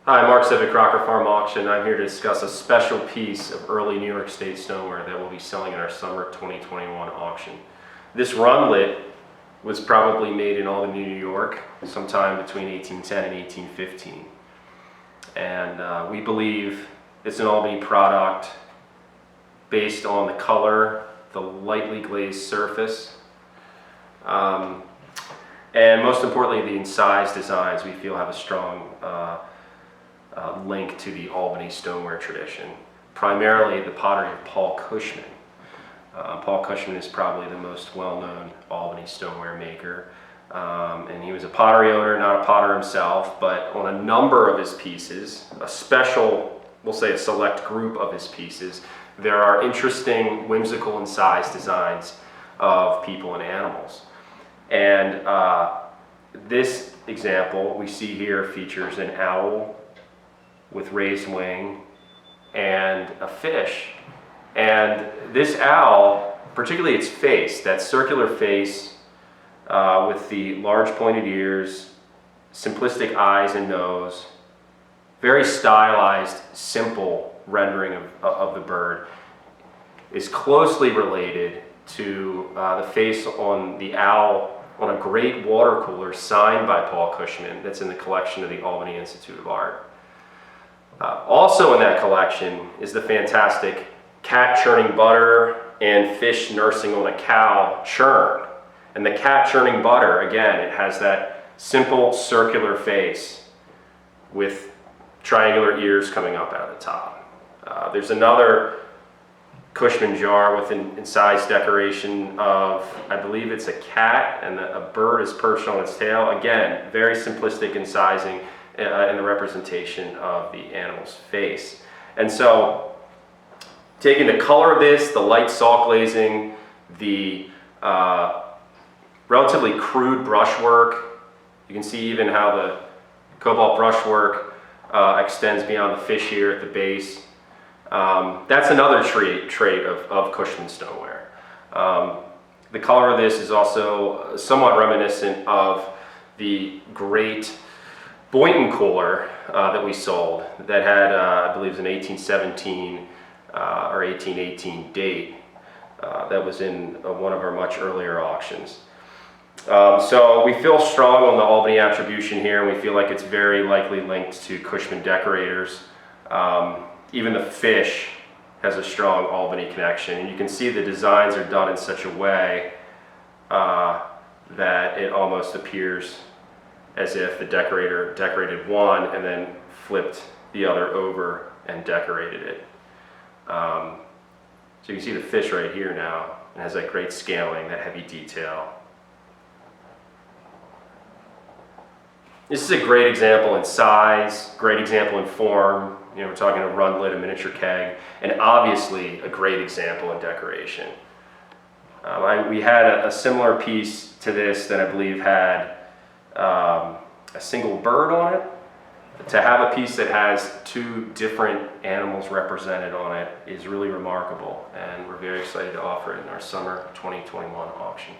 Hi, Mark Civic, Crocker Farm Auction. I'm here to discuss a special piece of early New York State stoneware that we'll be selling in our summer 2021 auction. This Rundlet was probably made in Albany, New York, sometime between 1810 and 1815. And we believe it's an Albany product based on the color, the lightly glazed surface, and most importantly, the incised designs we feel have a strong link to the Albany stoneware tradition, primarily the pottery of Paul Cushman. Paul Cushman is probably the most well-known Albany stoneware maker, and he was a pottery owner, not a potter himself, but on a number of his pieces, a special, we'll say a select group of his pieces, there are interesting, whimsical incised designs of people and animals. And this example we see here features an owl with raised wing and a fish. And this owl, particularly its face, that circular face with the large pointed ears, simplistic eyes and nose, very stylized, simple rendering of the bird, is closely related to the face on the owl on a great water cooler signed by Paul Cushman that's in the collection of the Albany Institute of Art. Also in that collection is the fantastic cat churning butter and fish nursing on a cow churn. And the cat churning butter, again, it has that simple circular face with triangular ears coming up out of the top. There's another Cushman jar with an incised decoration of, I believe it's a cat, and a bird is perched on its tail. Again, very simplistic incising in the representation of the animal's face. And so, taking the color of this, the light salt glazing, the relatively crude brushwork, you can see even how the cobalt brushwork extends beyond the fish here at the base. That's another trait of Cushman stoneware. The color of this is also somewhat reminiscent of the great Boynton cooler that we sold that had, I believe, an 1817 or 1818 date that was in one of our much earlier auctions. So we feel strong on the Albany attribution here, and we feel like it's very likely linked to Cushman decorators. Even the fish has a strong Albany connection, and you can see the designs are done in such a way that it almost appears as if the decorator decorated one and then flipped the other over and decorated it. So you can see the fish right here now. It has that great scaling, that heavy detail. This is a great example in size, great example in form. You know, we're talking a Rundlet, a miniature keg, and obviously a great example in decoration. We had a similar piece to this that I believe had a single bird on it. To have a piece that has two different animals represented on it is really remarkable, and we're very excited to offer it in our summer 2021 auction.